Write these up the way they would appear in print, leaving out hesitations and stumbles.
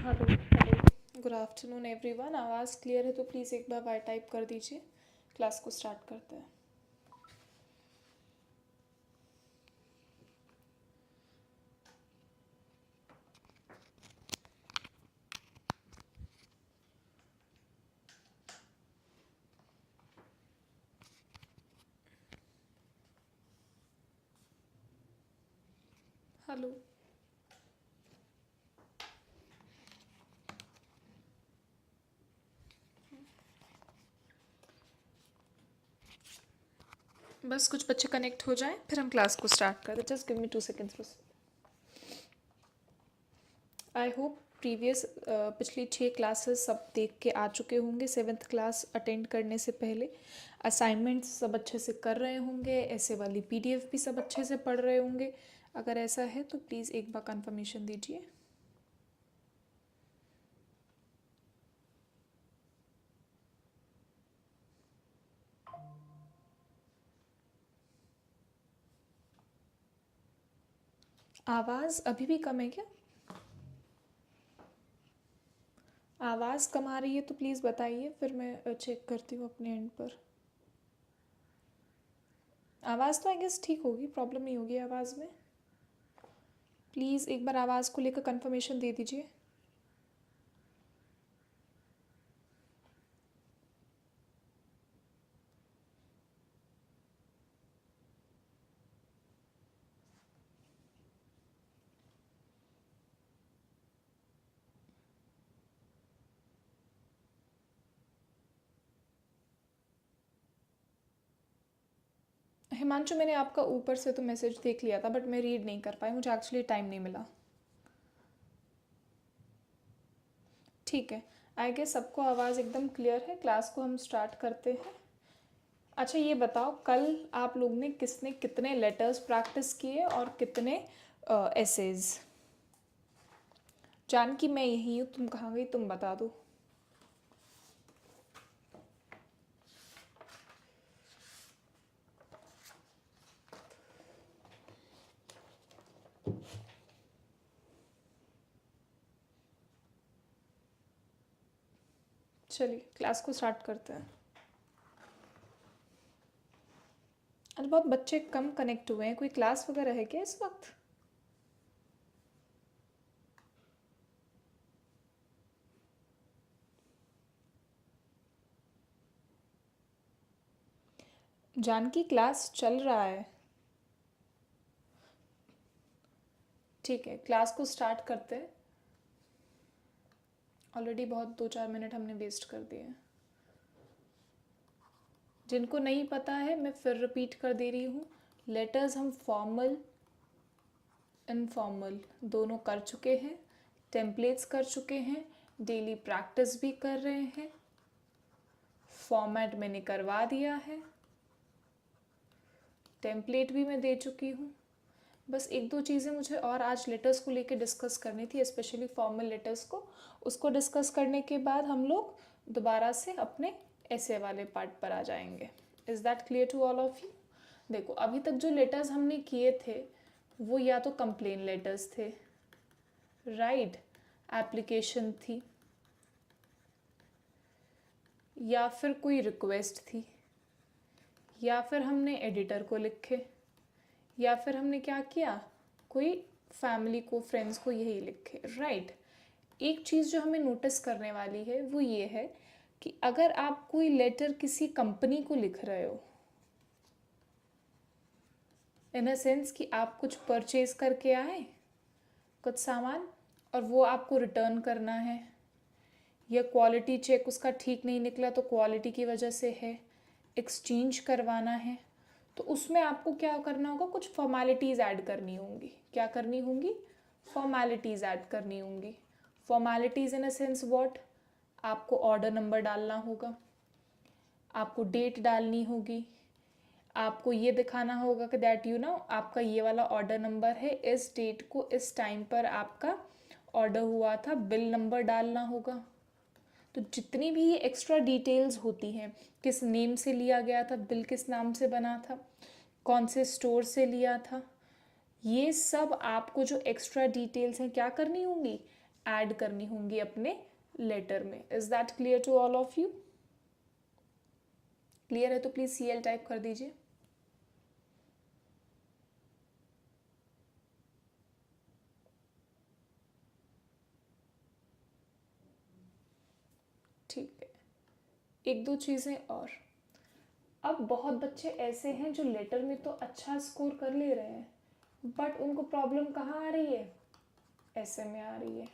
Hello hello, good afternoon everyone. आवाज़ clear है तो प्लीज़ एक बार वाई टाइप कर दीजिए। क्लास को स्टार्ट करते हैं। हेलो, बस कुछ बच्चे कनेक्ट हो जाएं फिर हम क्लास को स्टार्ट करते हैं। जस्ट गिव मी 2 सेकेंड्स बस। आई होप प्रीवियस पिछली 6 क्लासेस सब देख के आ चुके होंगे। 7th क्लास अटेंड करने से पहले असाइनमेंट्स सब अच्छे से कर रहे होंगे। ऐसे वाली पीडीएफ भी सब अच्छे से पढ़ रहे होंगे। अगर ऐसा है तो प्लीज़ एक बार कंफर्मेशन दीजिए। आवाज़ अभी भी कम है क्या? आवाज़ कम आ रही है तो प्लीज़ बताइए, फिर मैं चेक करती हूँ अपने एंड पर। आवाज़ तो आई गेस ठीक होगी, प्रॉब्लम नहीं होगी आवाज़ में। प्लीज़ एक बार आवाज़ को लेकर कंफर्मेशन दे दीजिए। हिमांशु, मैंने आपका ऊपर से तो मैसेज देख लिया था बट मैं रीड नहीं कर पाई, मुझे एक्चुअली टाइम नहीं मिला। ठीक है, आई गेस सबको आवाज़ एकदम क्लियर है। क्लास को हम स्टार्ट करते हैं। अच्छा ये बताओ, कल आप लोग ने किसने कितने लेटर्स प्रैक्टिस किए और कितने एसेज? जानकी मैं यही हूँ, तुम कहाँ गई, तुम बता दो। चलिए क्लास को स्टार्ट करते हैं। आज बहुत बच्चे कम कनेक्ट हुए हैं। कोई क्लास वगैरह है क्या इस वक्त? जानकी क्लास चल रहा है। ठीक है, क्लास को स्टार्ट करते हैं। ऑलरेडी बहुत 2-4 मिनट हमने वेस्ट कर दिए हैं। जिनको नहीं पता है मैं फिर रिपीट कर दे रही हूँ। लेटर्स हम फॉर्मल इनफॉर्मल दोनों कर चुके हैं, टेम्पलेट्स कर चुके हैं, डेली प्रैक्टिस भी कर रहे हैं, फॉर्मेट मैंने करवा दिया है, टेम्पलेट भी मैं दे चुकी हूँ। बस 1-2 चीज़ें मुझे और आज लेटर्स को लेके डिस्कस करनी थी, स्पेशली फॉर्मल लेटर्स को। उसको डिस्कस करने के बाद हम लोग दोबारा से अपने ऐसे वाले पार्ट पर आ जाएंगे। Is that clear to all of you? देखो, अभी तक जो लेटर्स हमने किए थे वो या तो कंप्लेन लेटर्स थे, राइट, एप्लीकेशन थी, या फिर कोई रिक्वेस्ट थी, या फिर हमने एडिटर को लिखे, या फिर हमने क्या किया, कोई फैमिली को, फ्रेंड्स को यही लिखे, राइट। एक चीज़ जो हमें नोटिस करने वाली है वो ये है कि अगर आप कोई लेटर किसी कंपनी को लिख रहे हो, इन अ सेंस कि आप कुछ परचेज करके आए कुछ सामान और वो आपको रिटर्न करना है, या क्वालिटी चेक उसका ठीक नहीं निकला तो क्वालिटी की वजह से है, एक्सचेंज करवाना है, तो उसमें आपको क्या करना होगा, कुछ फॉर्मेलिटीज़ ऐड करनी होंगी। क्या करनी होंगी? फॉर्मेलिटीज़ ऐड करनी होंगी। Formalities in a sense what? आपको ऑर्डर नंबर डालना होगा, आपको डेट डालनी होगी, आपको ये दिखाना होगा कि दैट यू नो आपका ये वाला ऑर्डर नंबर है, इस डेट को इस टाइम पर आपका ऑर्डर हुआ था, बिल नंबर डालना होगा। तो जितनी भी ये एक्स्ट्रा डिटेल्स होती हैं, किस नेम से लिया गया था, बिल किस नाम से बना था, कौन से स्टोर से लिया था, ये सब आपको जो एक्स्ट्रा डिटेल्स हैं क्या करनी होंगी, ऐड करनी होंगी अपने लेटर में. Is that clear to all of you? Clear है तो प्लीज CL टाइप कर दीजिए. ठीक है. एक दो चीज़ें और. अब बहुत बच्चे ऐसे हैं जो लेटर में तो अच्छा स्कोर कर ले रहे हैं, बट उनको प्रॉब्लम कहाँ आ रही है? ऐसे में आ रही है.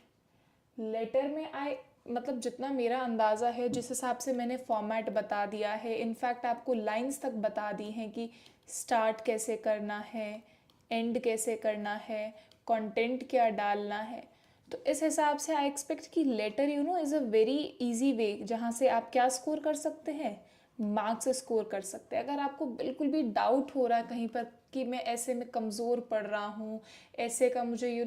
लेटर में मतलब जितना मेरा अंदाज़ा है, जिस हिसाब से मैंने फॉर्मेट बता दिया है, इनफैक्ट आपको लाइंस तक बता दी हैं कि स्टार्ट कैसे करना है, एंड कैसे करना है, कंटेंट क्या डालना है. तो इस हिसाब से आई एक्सपेक्ट कि letter is a very easy way जहाँ से आप क्या स्कोर कर सकते हैं, मार्क्स स्कोर कर सकते हैं. अगर आपको बिल्कुल भी डाउट हो रहा है कहीं पर कि मैं ऐसे में कमज़ोर पड़ रहा हूँ, ऐसे का मुझे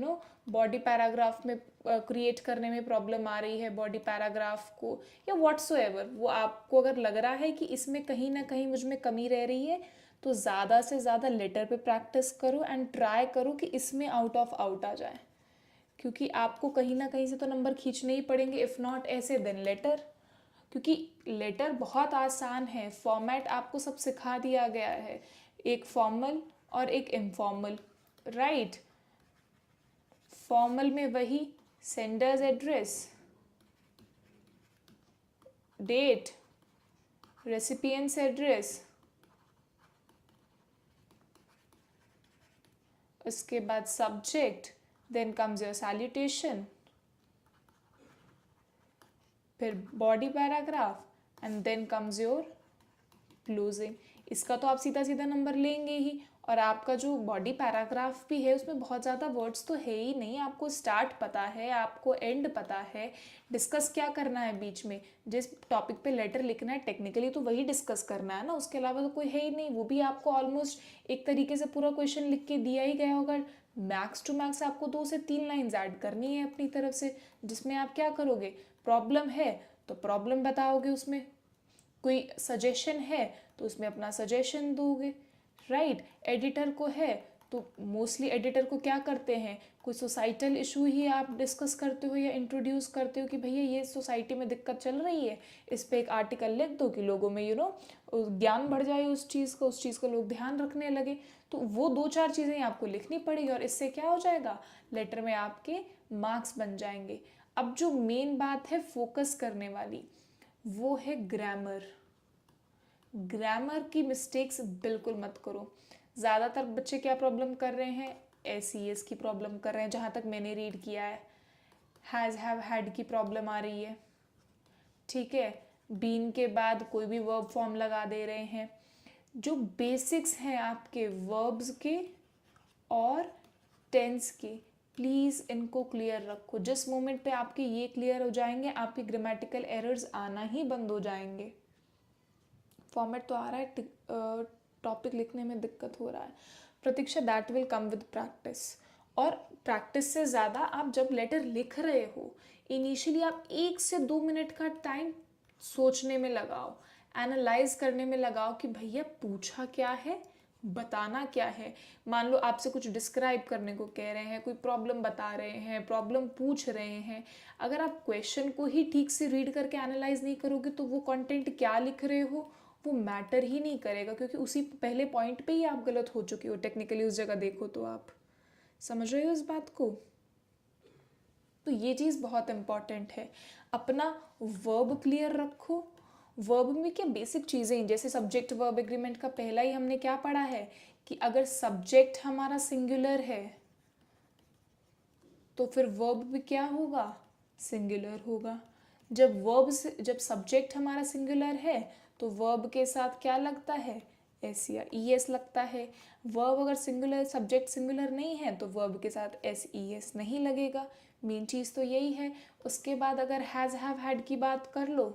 बॉडी पैराग्राफ में क्रिएट करने में प्रॉब्लम आ रही है, बॉडी पैराग्राफ को या व्हाट्सोएवर, वो आपको अगर लग रहा है कि इसमें कहीं ना कहीं मुझ में कमी रह रही है, तो ज़्यादा से ज़्यादा लेटर पे प्रैक्टिस करो एंड ट्राई करो कि इसमें आउट ऑफ आउट आ जाए, क्योंकि आपको कहीं ना कहीं से तो नंबर खींचने ही पड़ेंगे. इफ़ नॉट ऐसे देन लेटर, क्योंकि लेटर बहुत आसान है. फॉर्मेट आपको सब सिखा दिया गया है, एक फॉर्मल और एक इनफॉर्मल, राइट. फॉर्मल में वही sender's address, date, recipient's address, उसके बाद subject, then comes your salutation, फिर body paragraph and then comes your closing. इसका तो आप सीधा सीधा नंबर लेंगे ही. और आपका जो बॉडी पैराग्राफ भी है उसमें बहुत ज़्यादा वर्ड्स तो है ही नहीं. आपको स्टार्ट पता है, आपको एंड पता है, डिस्कस क्या करना है बीच में, जिस टॉपिक पे लेटर लिखना है टेक्निकली तो वही डिस्कस करना है ना, उसके अलावा तो कोई है ही नहीं. वो भी आपको ऑलमोस्ट एक तरीके से पूरा क्वेश्चन लिख के दिया ही गया होगा. मैक्स टू मैक्स आपको 2 से 3 लाइन्स ऐड करनी है अपनी तरफ से, जिसमें आप क्या करोगे, प्रॉब्लम है तो प्रॉब्लम बताओगे, उसमें कोई सजेशन है तो उसमें अपना सजेशन दोगे, राइट. एडिटर को है तो मोस्टली एडिटर को क्या करते हैं, कोई सोसाइटल इशू ही आप डिस्कस करते हो या इंट्रोड्यूस करते हो कि भैया ये सोसाइटी में दिक्कत चल रही है, इस पे एक आर्टिकल लिख दो कि लोगों में ज्ञान बढ़ जाए उस चीज़ का लोग ध्यान रखने लगे. तो वो 2-4 चीज़ें आपको लिखनी पड़ेगी और इससे क्या हो जाएगा, लेटर में आपके मार्क्स बन जाएंगे. अब जो मेन बात है फोकस करने वाली, वो है ग्रामर. ग्रामर की मिस्टेक्स बिल्कुल मत करो. ज़्यादातर बच्चे क्या प्रॉब्लम कर रहे हैं, SES की प्रॉब्लम कर रहे हैं, जहाँ तक मैंने रीड किया है. हैज़ हैव हैड की प्रॉब्लम आ रही है, ठीक है. बीन के बाद कोई भी वर्ब फॉर्म लगा दे रहे हैं. जो बेसिक्स हैं आपके वर्ब्स के और टेंस के, प्लीज़ इनको क्लियर रखो. जिस मोमेंट पे आपके ये क्लियर हो जाएंगे, आपके ग्रामेटिकल एरर्स आना ही बंद हो जाएंगे. फॉर्मेट तो आ रहा है, टॉपिक लिखने में दिक्कत हो रहा है. Pratiksha, that will come with practice. और प्रैक्टिस से ज़्यादा आप जब लेटर लिख रहे हो, इनिशियली आप 1 से 2 मिनट का टाइम सोचने में लगाओ, एनालाइज करने में लगाओ कि भैया पूछा क्या है, बताना क्या है. मान लो आपसे कुछ डिस्क्राइब करने को कह रहे हैं, कोई प्रॉब्लम बता रहे हैं, प्रॉब्लम पूछ रहे हैं. अगर आप क्वेश्चन को ही ठीक से रीड करके एनालाइज नहीं करोगे तो वो कंटेंट क्या लिख रहे हो वो मैटर ही नहीं करेगा, क्योंकि उसी पहले पॉइंट पे ही आप गलत हो चुके हो टेक्निकली उस जगह देखो तो. आप समझ रहे हो इस बात को? तो ये चीज़ बहुत इम्पॉर्टेंट है. अपना वर्ब क्लियर रखो. वर्ब में क्या बेसिक चीज़ें, जैसे सब्जेक्ट वर्ब एग्रीमेंट का पहला ही हमने क्या पढ़ा है कि अगर सब्जेक्ट हमारा सिंगुलर है तो फिर वर्ब भी क्या होगा, सिंगुलर होगा. जब सब्जेक्ट हमारा सिंगुलर है तो वर्ब के साथ क्या लगता है, एस या ES लगता है. वर्ब अगर सिंगुलर, सब्जेक्ट सिंगुलर नहीं है तो वर्ब के साथ SES नहीं लगेगा. मेन चीज़ तो यही है. उसके बाद अगर हैज़ हैव हैड की बात कर लो,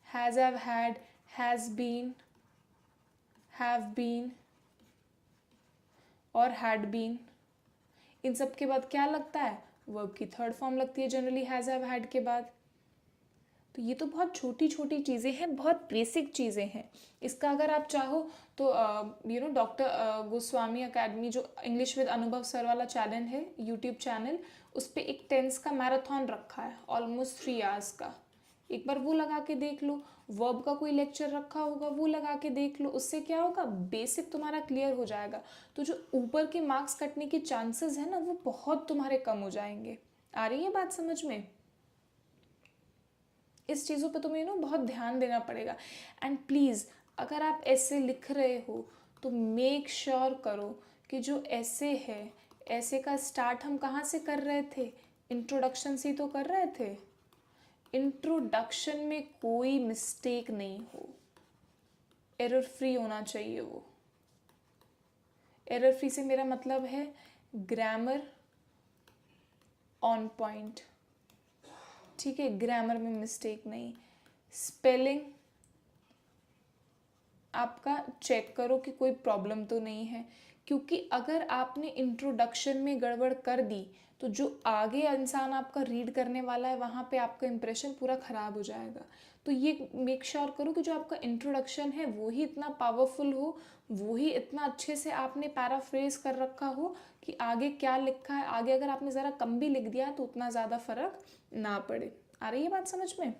has have had, has been, have been और हैड बीन, इन सब के बाद क्या लगता है, वर्ब की थर्ड फॉर्म लगती है जनरली हैज़ हैव हैड के बाद. तो ये तो बहुत छोटी छोटी चीज़ें हैं, बहुत बेसिक चीज़ें हैं। इसका अगर आप चाहो तो डॉक्टर गोस्वामी अकेडमी जो इंग्लिश विद अनुभव सर वाला चैनल है, यूट्यूब चैनल, उस पर एक टेंस का मैराथन रखा है ऑलमोस्ट 3 आवर्स का। एक बार वो लगा के देख लो। वर्ब का कोई लेक्चर रखा होगा, वो लगा के देख लो। उससे क्या होगा, बेसिक तुम्हारा क्लियर हो जाएगा। तो जो ऊपर के मार्क्स कटने के चांसेस है ना, वो बहुत तुम्हारे कम हो जाएंगे। आ रही है बात समझ में? इस चीज़ों पे तुम्हें बहुत ध्यान देना पड़ेगा। एंड प्लीज़, अगर आप ऐसे लिख रहे हो तो मेक श्योर करो कि जो ऐसे है, ऐसे का स्टार्ट हम कहाँ से कर रहे थे, इंट्रोडक्शन से ही तो कर रहे थे। इंट्रोडक्शन में कोई मिस्टेक नहीं हो, एरर फ्री होना चाहिए वो। एरर फ्री से मेरा मतलब है ग्रामर ऑन पॉइंट, ठीक है, ग्रामर में मिस्टेक नहीं। स्पेलिंग आपका चेक करो कि कोई प्रॉब्लम तो नहीं है, क्योंकि अगर आपने इंट्रोडक्शन में गड़बड़ कर दी तो जो आगे इंसान आपका रीड करने वाला है वहाँ पे आपका इंप्रेशन पूरा ख़राब हो जाएगा। तो ये मेक श्योर करो कि जो आपका इंट्रोडक्शन है वो ही इतना पावरफुल हो, वो ही इतना अच्छे से आपने पैराफ्रेज कर रखा हो कि आगे क्या लिखा है, आगे अगर आपने ज़रा कम भी लिख दिया तो उतना ज़्यादा फर्क ना पड़े। आ रही है बात समझ में?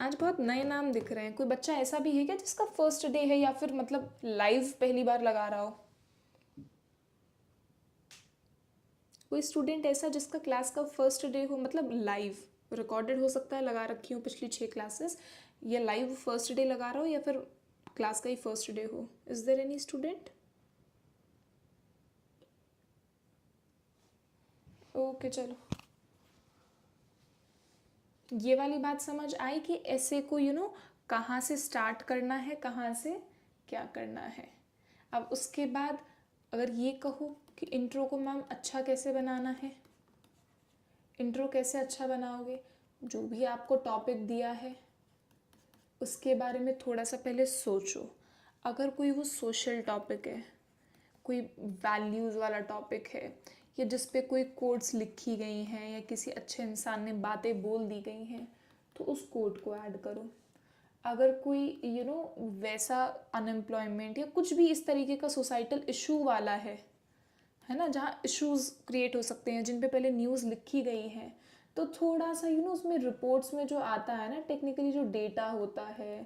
आज बहुत नए नाम दिख रहे हैं। कोई बच्चा ऐसा भी है क्या जिसका फर्स्ट डे है, या फिर मतलब लाइव पहली बार लगा रहा हो? कोई स्टूडेंट ऐसा जिसका क्लास का फर्स्ट डे हो, मतलब लाइव, रिकॉर्डेड हो सकता है, लगा रखी हो पिछली 6 क्लासेस, या लाइव फर्स्ट डे लगा रहा हो, या फिर क्लास का ही फर्स्ट डे हो? Is there any student? Okay चलो, ये वाली बात समझ आई कि ऐसे को कहाँ से स्टार्ट करना है, कहाँ से क्या करना है। अब उसके बाद अगर ये कहो कि इंट्रो को मैम अच्छा कैसे बनाना है, इंट्रो कैसे अच्छा बनाओगे, जो भी आपको टॉपिक दिया है उसके बारे में थोड़ा सा पहले सोचो। अगर कोई वो सोशल टॉपिक है, कोई वैल्यूज़ वाला टॉपिक है, या जिस पे कोई कोट्स लिखी गई हैं या किसी अच्छे इंसान ने बातें बोल दी गई हैं, तो उस कोट को ऐड करो। अगर कोई वैसा अनएम्प्लॉयमेंट या कुछ भी इस तरीके का सोसाइटल इशू वाला है ना, जहाँ इश्यूज क्रिएट हो सकते हैं, जिन पे पहले न्यूज़ लिखी गई है, तो थोड़ा सा उसमें रिपोर्ट्स में जो आता है ना, टेक्निकली जो डेटा होता है,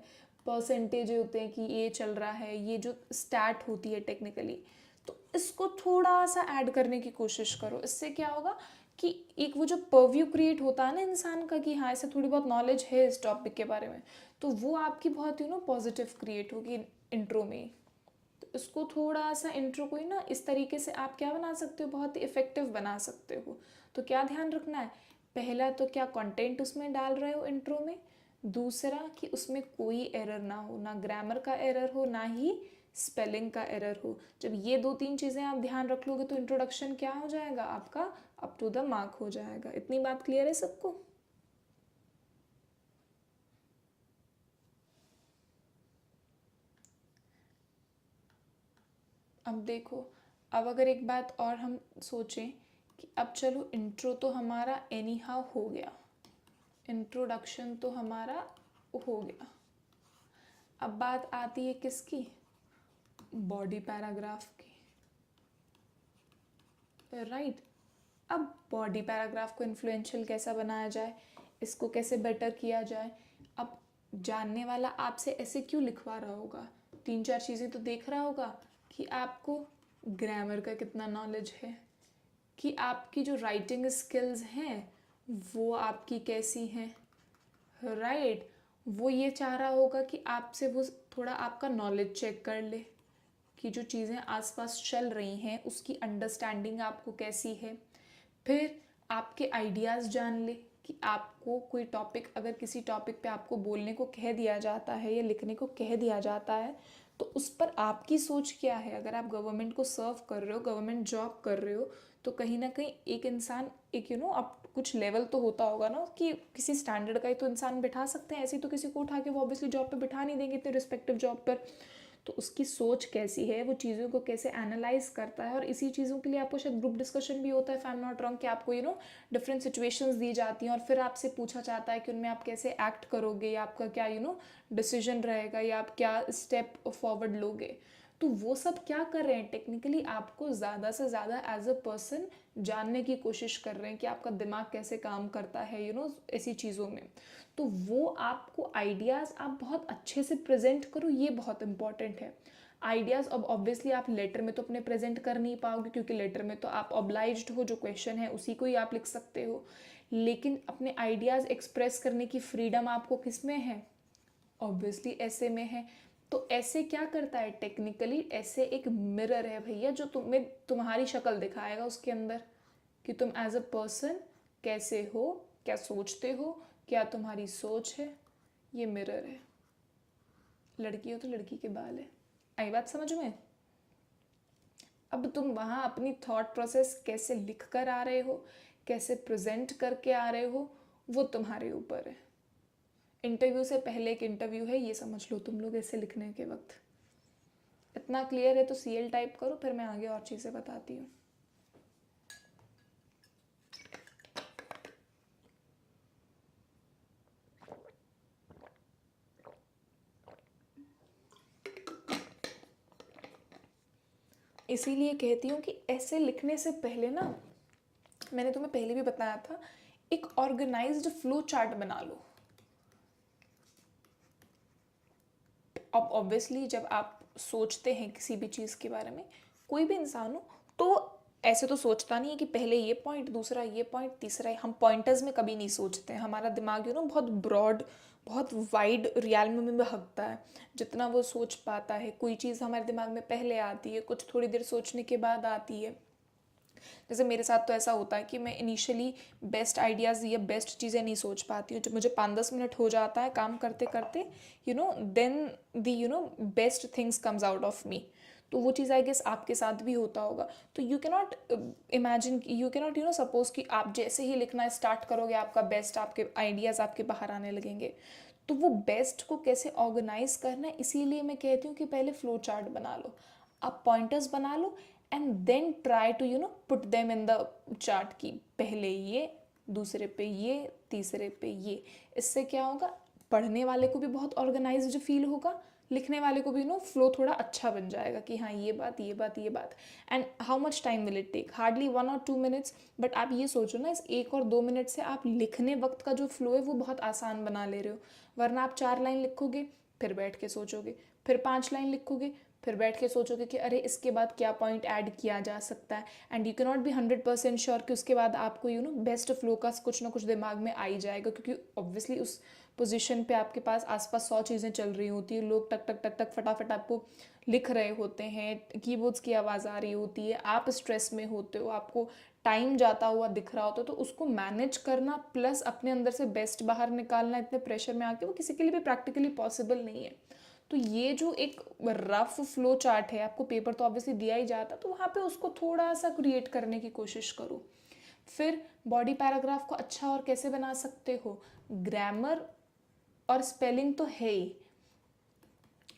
परसेंटेज होते हैं कि ये चल रहा है, ये जो स्टैट होती है टेक्निकली, तो इसको थोड़ा सा ऐड करने की कोशिश करो। इससे क्या होगा कि एक वो जो परव्यू क्रिएट होता है ना इंसान का कि हाँ ऐसे थोड़ी बहुत नॉलेज है इस टॉपिक के बारे में, तो वो आपकी बहुत पॉजिटिव क्रिएट होगी इंट्रो में। तो इसको थोड़ा सा इंट्रो को ही ना इस तरीके से आप क्या बना सकते हो, बहुत ही इफेक्टिव बना सकते हो। तो क्या ध्यान रखना है, पहला तो क्या कंटेंट उसमें डाल रहे हो इंट्रो में, दूसरा कि उसमें कोई एरर ना हो, ना ग्रामर का एरर हो, ना ही स्पेलिंग का एरर हो। जब ये 2-3 चीज़ें आप ध्यान रख लोगे तो इंट्रोडक्शन क्या हो जाएगा आपका, अप टू द मार्क हो जाएगा। इतनी बात क्लियर है सबको? अब देखो, अब अगर एक बात और हम सोचें कि अब चलो इंट्रो तो हमारा एनी हाउ हो गया, इंट्रोडक्शन तो हमारा हो गया, अब बात आती है किसकी, बॉडी पैराग्राफ की, राइट। अब बॉडी पैराग्राफ को इन्फ्लुएंशियल कैसा बनाया जाए, इसको कैसे बेटर किया जाए। अब जानने वाला आपसे ऐसे क्यों लिखवा रहा होगा, 3-4 चीज़ें तो देख रहा होगा कि आपको ग्रामर का कितना नॉलेज है, कि आपकी जो राइटिंग स्किल्स हैं वो आपकी कैसी हैं, राइट। वो ये चाह रहा होगा कि आपसे वो थोड़ा आपका नॉलेज चेक कर ले कि जो चीज़ें आसपास चल रही हैं उसकी अंडरस्टैंडिंग आपको कैसी है। फिर आपके आइडियाज़ जान ले कि आपको कोई टॉपिक, अगर किसी टॉपिक पे आपको बोलने को कह दिया जाता है या लिखने को कह दिया जाता है तो उस पर आपकी सोच क्या है। अगर आप गवर्नमेंट को सर्व कर रहे हो, गवर्नमेंट जॉब कर रहे हो, तो कहीं ना कहीं एक इंसान एक अब कुछ लेवल तो होता होगा ना, कि किसी स्टैंडर्ड का ही तो इंसान बिठा सकते हैं, ऐसे ही तो किसी को उठा के वो ऑब्वियसली जॉब पे बिठा नहीं देंगे इतने रिस्पेक्टिव जॉब पर। तो उसकी सोच कैसी है, वो चीज़ों को कैसे एनालाइज करता है। और इसी चीज़ों के लिए आपको शायद ग्रुप डिस्कशन भी होता है, if I am not wrong, कि आपको डिफरेंट सिचुएशंस दी जाती हैं और फिर आपसे पूछा जाता है कि उनमें आप कैसे एक्ट करोगे, या आपका क्या डिसीजन रहेगा, या आप क्या स्टेप फॉरवर्ड लोगे। तो वो सब क्या कर रहे हैं, टेक्निकली आपको ज़्यादा से ज़्यादा एज अ पर्सन जानने की कोशिश कर रहे हैं कि आपका दिमाग कैसे काम करता है ऐसी चीज़ों में। तो वो आपको आइडियाज़ आप बहुत अच्छे से प्रेजेंट करो, ये बहुत इंपॉर्टेंट है। आइडियाज़ अब ऑब्वियसली आप लेटर में तो अपने प्रेजेंट कर नहीं पाओगे, क्योंकि लेटर में तो आप ऑब्लाइज्ड हो, जो क्वेश्चन है उसी को ही आप लिख सकते हो। लेकिन अपने आइडियाज़ एक्सप्रेस करने की फ्रीडम आपको किस में है, ऑब्वियसली ऐसे में है। तो ऐसे क्या करता है, टेक्निकली ऐसे एक मिरर है भैया, जो तुम्हें तुम्हारी शक्ल दिखाएगा उसके अंदर, कि तुम एज अ पर्सन कैसे हो, क्या सोचते हो, क्या तुम्हारी सोच है। ये मिरर है। लड़की हो तो लड़की के बाल है। आई बात समझ में? अब तुम वहाँ अपनी थॉट प्रोसेस कैसे लिख कर आ रहे हो, कैसे प्रेजेंट करके आ रहे हो, वो तुम्हारे ऊपर है। इंटरव्यू से पहले एक इंटरव्यू है, ये समझ लो तुम लोग ऐसे लिखने के वक्त। इतना क्लियर है तो सीएल टाइप करो, फिर मैं आगे और चीज़ें बताती हूँ। इसीलिए कहती हूँ कि ऐसे लिखने से पहले ना, मैंने तुम्हें पहले भी बताया था, एक ऑर्गेनाइज्ड फ्लो चार्ट बना लो। अब ऑब्वियसली जब आप सोचते हैं किसी भी चीज़ के बारे में, कोई भी इंसान हो तो ऐसे तो सोचता नहीं है कि पहले ये पॉइंट, दूसरा ये पॉइंट, तीसरा हम पॉइंटर्स में कभी नहीं सोचते हैं। हमारा दिमाग बहुत ब्रॉड, बहुत वाइड रियल्म में बहकता है। जितना वो सोच पाता है, कोई चीज़ हमारे दिमाग में पहले आती है, कुछ थोड़ी देर सोचने के बाद आती है। जैसे मेरे साथ तो ऐसा होता है कि मैं इनिशियली बेस्ट आइडियाज़ या बेस्ट चीज़ें नहीं सोच पाती हूँ। जब मुझे 5-10 मिनट हो जाता है काम करते करते, then the best things comes out of me. तो वो चीज़ आई गेस आपके साथ भी होता होगा। तो you cannot imagine, you cannot suppose कि आप जैसे ही लिखना स्टार्ट करोगे, आपका बेस्ट, आपके आइडियाज़ आपके बाहर आने लगेंगे। तो वो बेस्ट को कैसे ऑर्गेनाइज करना है, इसीलिए मैं कहती हूँ कि पहले फ्लो चार्ट बना लो, आप पॉइंटर्स बना लो, and then try to put them in the chart की, पहले ये, दूसरे पे ये, तीसरे पे ये। इससे क्या होगा, पढ़ने वाले को भी बहुत ऑर्गेनाइज्ड फील होगा, लिखने वाले को भी फ्लो थोड़ा अच्छा बन जाएगा कि हाँ ये बात, ये बात, ये बात। And how much time will it take, hardly 1 और 2 मिनट्स। बट आप ये सोचो ना, इस 1 और 2 मिनट से आप लिखने वक्त का जो फ्लो है वो बहुत आसान बना ले रहे हो। वरना आप 4 लाइन लिखोगे, फिर बैठ के सोचोगे, फिर 5 लाइन लिखोगे, फिर बैठ के सोचोगे कि अरे इसके बाद क्या पॉइंट ऐड किया जा सकता है। And you can not be 100% sure कि उसके बाद आपको बेस्ट फ्लो का कुछ ना कुछ दिमाग में आ ही जाएगा, क्योंकि ऑब्वियसली उस पोजीशन पे आपके पास आसपास 100 चीज़ें चल रही होती है, लोग टक टक टक टक फटाफट आपको लिख रहे होते हैं, कीबोर्ड्स की आवाज़ आ रही होती है, आप स्ट्रेस में होते हो, आपको टाइम जाता हुआ दिख रहा होता है। तो उसको मैनेज करना प्लस अपने अंदर से बेस्ट बाहर निकालना इतने प्रेशर में आके, वो किसी के लिए भी प्रैक्टिकली पॉसिबल नहीं है। तो ये जो एक रफ फ्लो चार्ट है, आपको पेपर तो ऑब्वियसली दिया ही जाता, तो वहाँ पे उसको थोड़ा सा क्रिएट करने की कोशिश करो। फिर बॉडी पैराग्राफ को अच्छा और कैसे बना सकते हो, ग्रामर और स्पेलिंग तो है ही।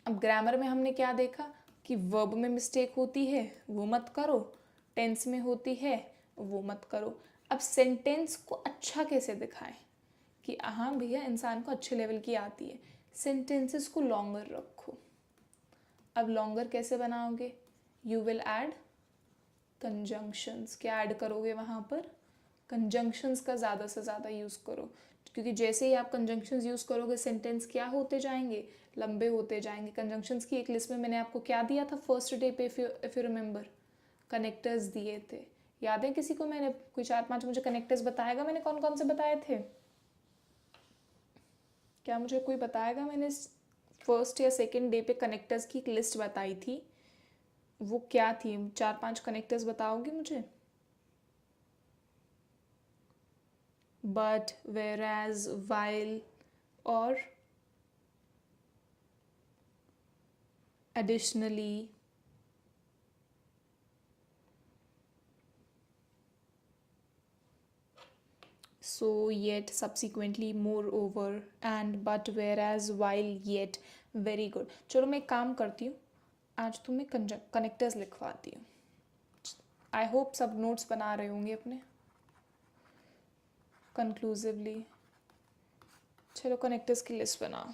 अब ग्रामर में हमने क्या देखा कि वर्ब में मिस्टेक होती है, वो मत करो, टेंस में होती है, वो मत करो। अब सेंटेंस को अच्छा कैसे दिखाएं कि हाँ भैया इंसान को अच्छे लेवल की आती है, सेंटेंसेस को लॉन्गर रखो। अब लॉन्गर कैसे बनाओगे, यू विल ऐड कंजंक्शंस। क्या ऐड करोगे वहाँ पर, कंजंक्शंस का ज़्यादा से ज़्यादा यूज़ करो, क्योंकि जैसे ही आप कंजंक्शंस यूज़ करोगे सेंटेंस क्या होते जाएंगे, लंबे होते जाएंगे। कंजंक्शंस की एक लिस्ट में मैंने आपको क्या दिया था फर्स्ट डे पे, इफ़ यू रिमेंबर, कनेक्टर्स दिए थे। याद है किसी को? मैंने कोई 4-5 मुझे कनेक्टर्स बताएगा मैंने कौन कौन से बताए थे? क्या मुझे कोई बताएगा? मैंने फर्स्ट या सेकेंड डे पे कनेक्टर्स की एक लिस्ट बताई थी, वो क्या थी? 4-5 कनेक्टर्स बताओगे मुझे? बट, वेयर एज, वाइल और additionally, so, yet, subsequently, moreover, and, but, whereas, while, yet। Very good. चलो मैं एक काम करती हूँ, आज तुम्हें कनेक्टर्स लिखवाती हूँ। आई होप सब नोट्स बना रहे होंगे अपने कंक्लूसिवली। चलो कनेक्टर्स की लिस्ट बनाओ।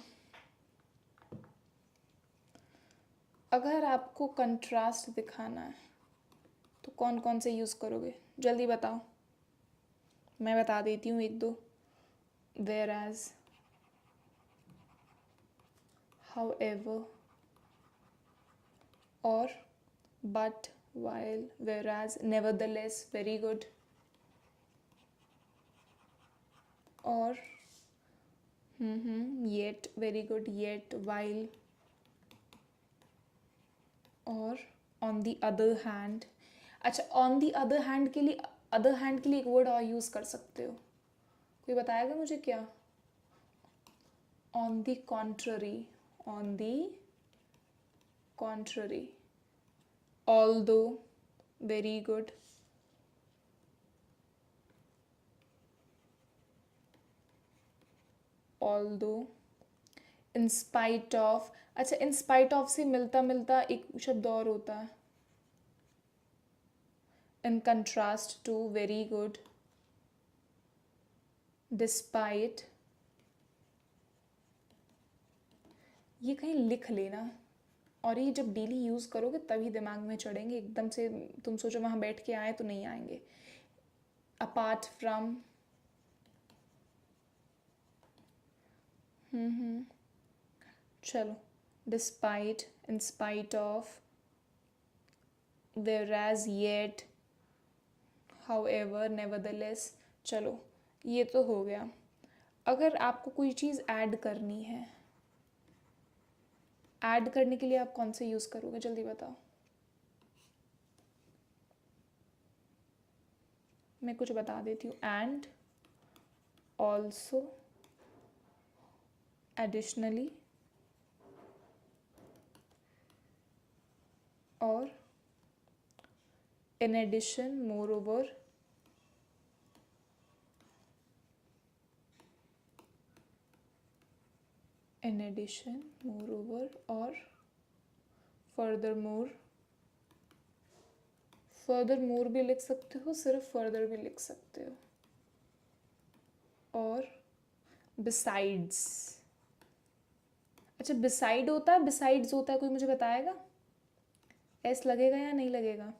अगर आपको कंट्रास्ट दिखाना है तो कौन कौन से यूज़ करोगे, जल्दी बताओ। मैं बता देती हूँ एक दो। वेयर एज, हाउ एवर, और, but, while, whereas, nevertheless, very good, और, yet, very good, yet, while, और, on the other hand। अच्छा, on the other hand के लिए, other hand के लिए एक वर्ड और यूज़ कर सकते हो, कोई बताएगा मुझे क्या? on the contrary, on the contrary, although, very good, although, in spite of। अच्छा, in spite of से मिलता मिलता एक शब्द और होता है, in contrast to, very good, despite। ये कहीं लिख लेना, और ये जब डेली यूज़ करोगे तभी दिमाग में चढ़ेंगे, एकदम से तुम सोचो वहाँ बैठ के आए तो नहीं आएंगे। अपार्ट फ्रॉम, चलो, despite, in spite of, whereas, yet, however, nevertheless। चलो ये तो हो गया। अगर आपको कोई चीज़ ऐड करनी है, ऐड करने के लिए आप कौन से यूज़ करोगे, जल्दी बताओ। मैं कुछ बता देती हूँ। एंड, ऑल्सो, एडिशनली, और, in addition, moreover, in addition, moreover, और, फर्दर मोर। फर्दर मोर भी लिख सकते हो, सिर्फ फर्दर भी लिख सकते हो, और, बिसाइड्स। अच्छा, बिसाइड होता है, बिसाइड्स होता है, कोई मुझे बताएगा? एस लगेगा या नहीं लगेगा?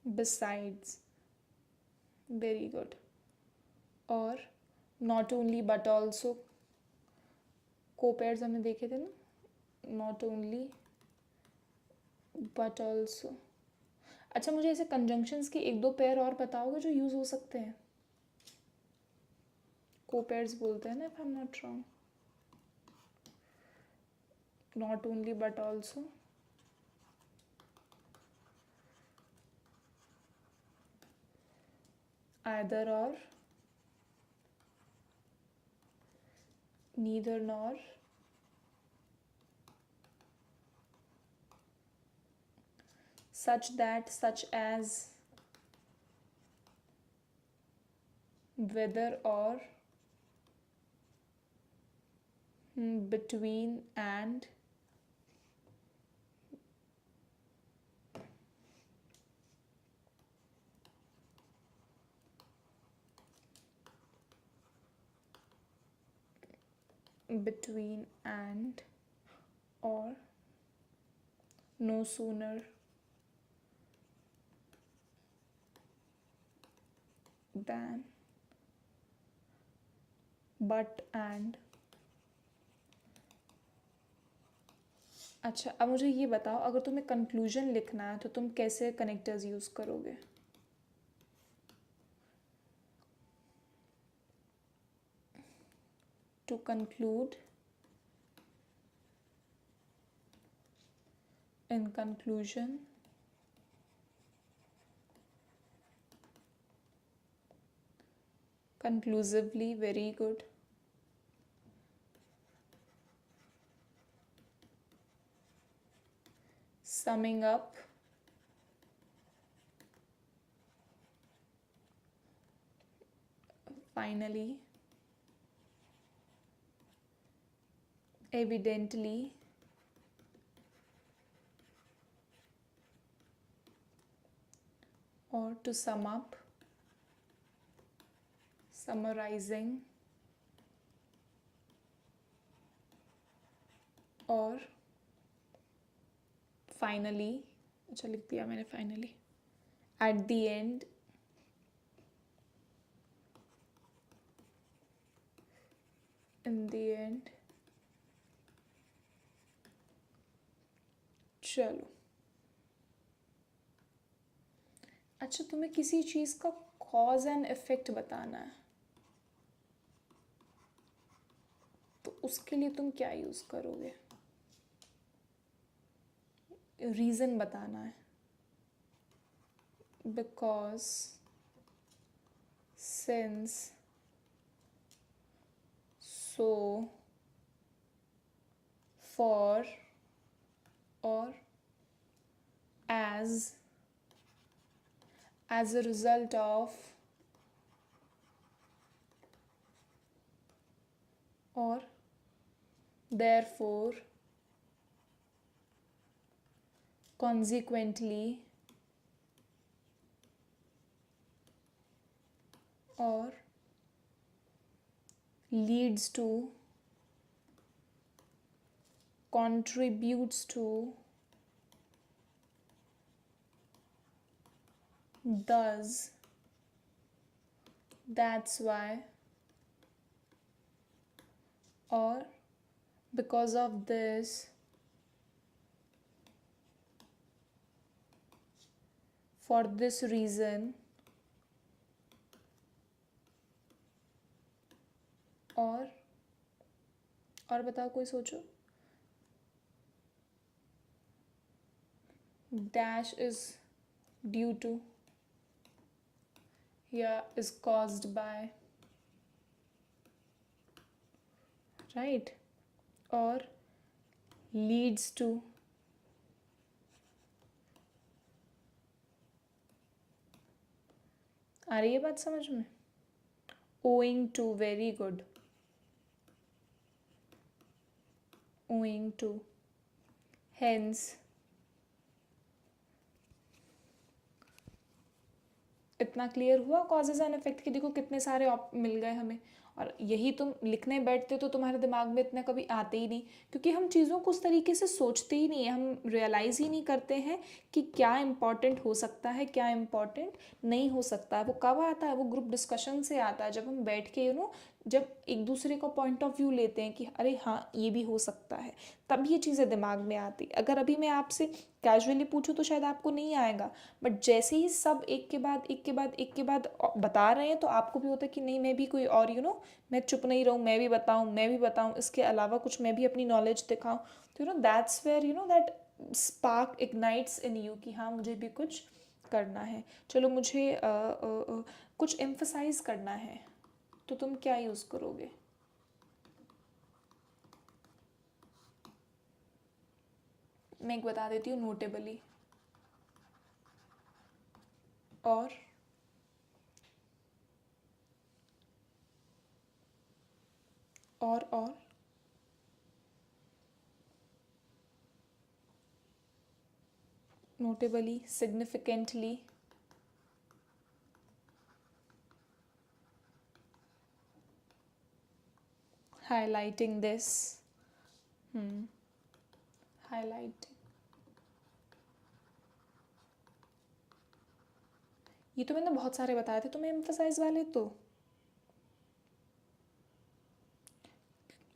Besides, very good. और, नॉट ओनली बट ऑल्सो, कोपेयर्स हमने देखे थे ना, नॉट ओनली बट ऑल्सो। अच्छा, मुझे ऐसे कंजंक्शंस के एक दो पेयर और बताओगे जो यूज़ हो सकते हैं? कोपेयर्स बोलते हैं ना, if I am not wrong. Not only but also, either or, neither nor, such that, such as, whether or, between and, between and, or, no sooner than, but and। अच्छा, अब मुझे ये बताओ, अगर तुम्हें कंक्लूजन लिखना है तो तुम कैसे कनेक्टर्स यूज़ करोगे? To conclude, in conclusion, conclusively, very good, summing up, finally, evidently, or to sum up, summarizing, और finally, अच्छा लिख दिया मैंने finally, at the end, in the end. चलो, अच्छा तुम्हें किसी चीज़ का कॉज एंड इफेक्ट बताना है, तो उसके लिए तुम क्या यूज़ करोगे? रीज़न बताना है. बिकॉज, सिंस, सो, फॉर, और as a result of, or therefore, consequently, or leads to, contributes to, does, that's why, or because of this, for this reason, और बताओ, कोई सोचो. Dash is due to, या is caused by, right, और leads to, आ रही है बात समझ में? owing to, very good, owing to, hence, इतना क्लियर हुआ कॉजेज एंड इफेक्ट की? देखो कितने सारे मिल गए हमें, और यही तुम लिखने बैठते तो तुम्हारे दिमाग में इतने कभी आते ही नहीं, क्योंकि हम चीज़ों को उस तरीके से सोचते ही नहीं है, हम रियलाइज़ ही नहीं करते हैं कि क्या इम्पॉर्टेंट हो सकता है, क्या इम्पॉर्टेंट नहीं हो सकता है. वो कब आता है? वो ग्रुप डिस्कशन से आता है, जब हम बैठ के जब एक दूसरे का पॉइंट ऑफ व्यू लेते हैं कि अरे हाँ ये भी हो सकता है, तब ये चीज़ें दिमाग में आती. अगर अभी मैं आपसे कैजुअली पूछूं तो शायद आपको नहीं आएगा, बट जैसे ही सब एक के बाद एक के बाद एक के बाद बता रहे हैं, तो आपको भी होता है कि नहीं मैं भी कोई और मैं चुप नहीं रहूँ, मैं भी बताऊँ, मैं भी बताऊँ, इसके अलावा कुछ मैं भी अपनी नॉलेज दिखाऊँ. तो that's where that spark ignites in you कि हाँ मुझे भी कुछ करना है. चलो, मुझे कुछ एम्फसाइज करना है, तो तुम क्या यूज़ करोगे? मैं एक बता देती हूँ, नोटेबली, और और notably, significantly, highlighting this, highlighting. ये तो मैंने बहुत सारे बताए थे तुम्हें एम्फसाइज वाले, तो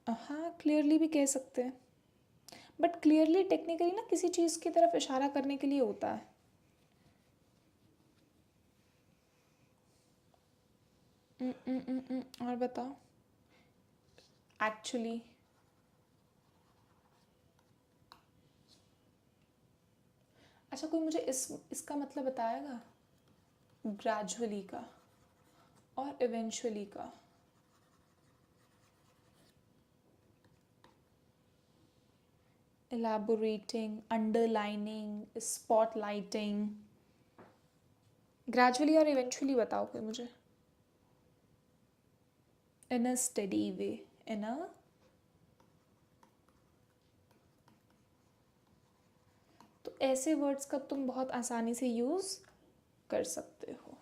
हाँ क्लियरली भी कह सकते हैं, बट क्लियरली टेक्निकली ना किसी चीज़ की तरफ इशारा करने के लिए होता है. और बताओ. एक्चुअली, अच्छा कोई मुझे इसका मतलब बताएगा? ग्रेजुअली का और इवेंचुअली का. elaborating, underlining, spotlighting. ग्रेजुअली और इवेंचुअली बताओ कोई मुझे. in a steady way, in a ऐसे वर्ड्स का तुम बहुत आसानी से यूज़ कर सकते हो।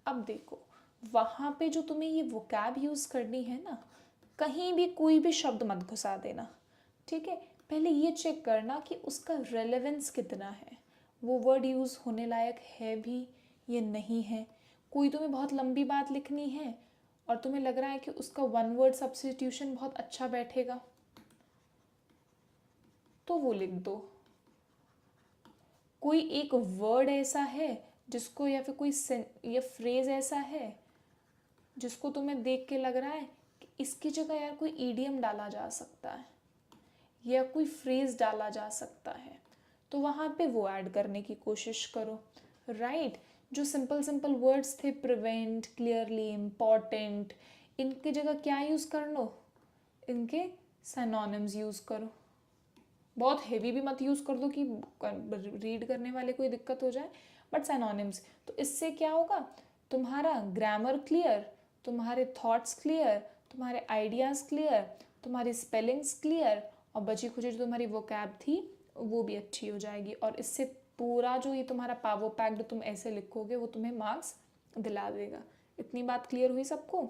अब देखो, वहाँ पे जो तुम्हें ये वोकैब यूज़ करनी है ना, कहीं भी कोई भी शब्द मत घुसा देना, ठीक है। पहले ये चेक करना कि उसका रेलेवेंस कितना है, वो वर्ड यूज़ होने लायक है भी या नहीं है। कोई तुम्हें बहुत लंबी बात लिखनी है और तुम्हें लग रहा है कि उसका वन वर्ड सब्स्टिट्यूशन बहुत अच्छा बैठेगा, तो वो लिख दो। कोई एक वर्ड ऐसा है जिसको, या फिर कोई या फ्रेज ऐसा है जिसको तुम्हें देख के लग रहा है कि इसकी जगह यार कोई ईडियम डाला जा सकता है या कोई फ्रेज डाला जा सकता है, तो वहाँ पे वो ऐड करने की कोशिश करो, राइट। जो सिंपल सिंपल वर्ड्स थे, प्रिवेंट, क्लियरली, इम्पॉर्टेंट, इनकी जगह क्या यूज़ कर लो, इनके सिनोनिम्स यूज़ करो। बहुत हेवी भी मत यूज़ कर दो कि रीड करने वाले को दिक्कत हो जाए, बट सिनोनिम्स। तो इससे क्या होगा, तुम्हारा ग्रामर क्लियर, तुम्हारे थॉट्स क्लियर, तुम्हारे आइडियाज़ क्लियर, तुम्हारी स्पेलिंग्स क्लियर, और बची खुची जो तुम्हारी वोकैब थी वो भी अच्छी हो जाएगी। और इससे पूरा जो ये तुम्हारा पावर पैक्ड तुम ऐसे लिखोगे वो तुम्हें मार्क्स दिला देगा। इतनी बात क्लियर हुई सबको?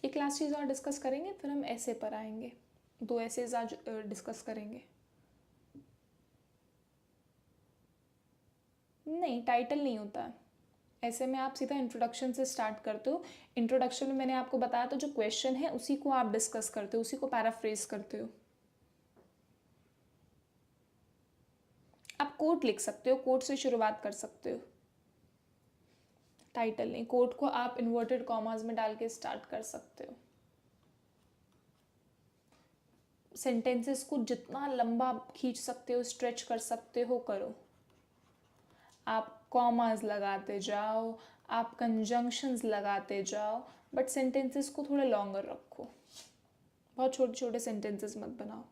एक लास्ट चीज़ और डिस्कस करेंगे, फिर हम ऐसे पर आएंगे। 2 ऐसेज आज डिस्कस करेंगे। नहीं, टाइटल नहीं होता है ऐसे में, आप सीधा इंट्रोडक्शन से स्टार्ट करते हो। इंट्रोडक्शन में मैंने आपको बताया था जो क्वेश्चन है उसी को आप डिस्कस करते हो, उसी को पैराफ्रेज करते हो। आप कोट लिख सकते हो, कोट से शुरुआत कर सकते हो, टाइटल नहीं। कोट को आप इन्वर्टेड कॉमास में डाल के स्टार्ट कर सकते हो। सेंटेंसेस को जितना लंबा खींच सकते हो, स्ट्रेच कर सकते हो, करो। आप कॉमास लगाते जाओ, आप कंजंक्शंस लगाते जाओ, बट सेंटेंसेस को थोड़ा लॉन्गर रखो, बहुत छोटे छोटे सेंटेंसेस मत बनाओ,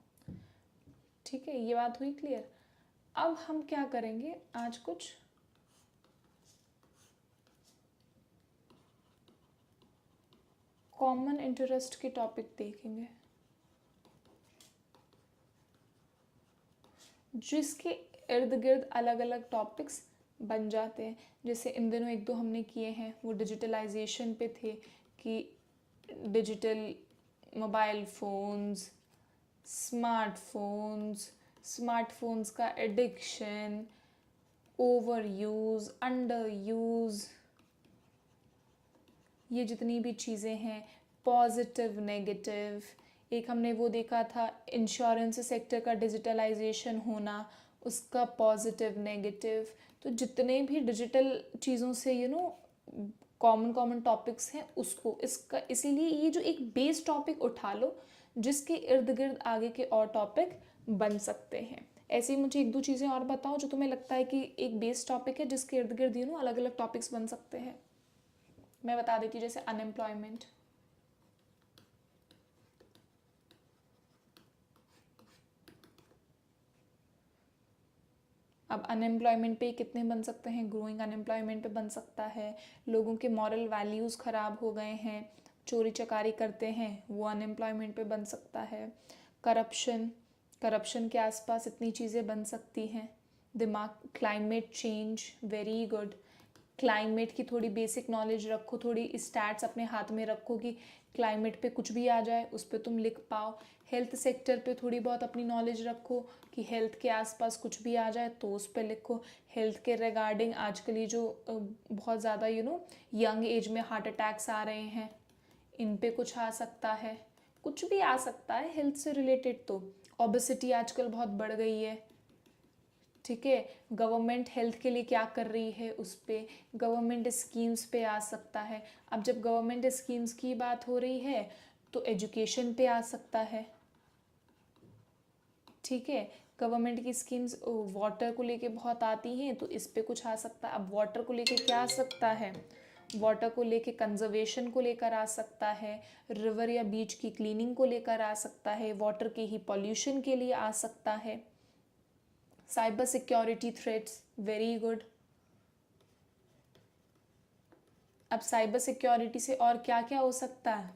ठीक है। ये बात हुई क्लियर? अब हम क्या करेंगे, आज कुछ कॉमन इंटरेस्ट के टॉपिक देखेंगे जिसके इर्द गिर्द अलग अलग टॉपिक्स बन जाते हैं। जैसे इन दिनों 1-2 हमने किए हैं, वो डिजिटलाइजेशन पे थे कि digital mobile phones, smartphones, smartphones का addiction, over use, under use, ये जितनी भी चीज़ें हैं, पॉजिटिव, नेगेटिव। एक हमने वो देखा था इंश्योरेंस सेक्टर का डिजिटलाइजेशन होना, उसका पॉजिटिव, नेगेटिव। तो जितने भी डिजिटल चीज़ों से कॉमन कॉमन टॉपिक्स हैं उसको, इसका इसीलिए ये जो एक बेस टॉपिक उठा लो जिसके इर्द गिर्द आगे के और टॉपिक बन सकते हैं। ऐसे ही मुझे 1-2 चीज़ें और बताओ जो तुम्हें लगता है कि एक बेस टॉपिक है जिसके इर्द गिर्द अलग अलग टॉपिक्स बन सकते हैं। मैं बता देती हूँ, जैसे अनएम्प्लॉयमेंट। अब अनएम्प्लॉयमेंट पे कितने बन सकते हैं, ग्रोइंग अनएम्प्लॉयमेंट पे बन सकता है। लोगों के मॉरल वैल्यूज़ ख़राब हो गए हैं, चोरी चकारी करते हैं, वो अनएम्प्लॉयमेंट पे बन सकता है। करप्शन, करप्शन के आसपास इतनी चीज़ें बन सकती हैं। दिमाग, climate change, very good. Climate की थोड़ी बेसिक नॉलेज रखो, थोड़ी स्टैट्स अपने हाथ में रखो कि क्लाइमेट पे कुछ भी आ जाए उस पर तुम लिख पाओ। हेल्थ सेक्टर पे थोड़ी बहुत अपनी नॉलेज रखो कि हेल्थ के आसपास कुछ भी आ जाए तो उस पर लिखो। हेल्थ के रिगार्डिंग आजकल ये जो बहुत ज़्यादा यंग एज में हार्ट अटैक्स आ रहे हैं, इन पे कुछ आ सकता है, कुछ भी आ सकता है हेल्थ से रिलेटेड। तो ओबेसिटी आजकल बहुत बढ़ गई है, ठीक है। गवर्नमेंट हेल्थ के लिए क्या कर रही है उस पर, गवर्नमेंट स्कीम्स पे आ सकता है। अब जब गवर्नमेंट स्कीम्स की बात हो रही है तो एजुकेशन पे आ सकता है, ठीक है। गवर्नमेंट की स्कीम्स वाटर को लेके बहुत आती हैं तो इस पे कुछ आ सकता है। अब वाटर को लेके क्या आ सकता है, वाटर को लेके कंजर्वेशन को लेकर आ सकता है, रिवर या बीच की क्लीनिंग को लेकर आ सकता है, वाटर के ही पॉल्यूशन के लिए आ सकता है। Cyber security threats, very good. अब साइबर सिक्योरिटी से और क्या क्या हो सकता है,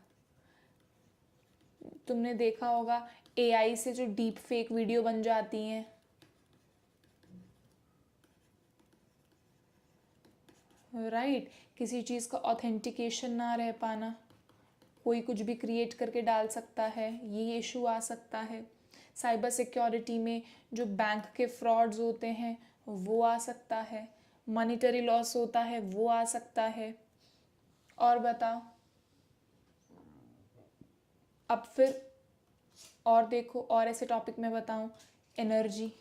तुमने देखा होगा एआई से जो डीप फेक वीडियो बन जाती हैं, राइट, किसी चीज़ का ऑथेंटिकेशन ना रह पाना, कोई कुछ भी क्रिएट करके डाल सकता है, ये इशू आ सकता है। साइबर सिक्योरिटी में जो बैंक के फ्रॉड्स होते हैं वो आ सकता है, मॉनेटरी लॉस होता है वो आ सकता है। और बताओ, अब फिर और देखो, और ऐसे टॉपिक में बताऊं, एनर्जी,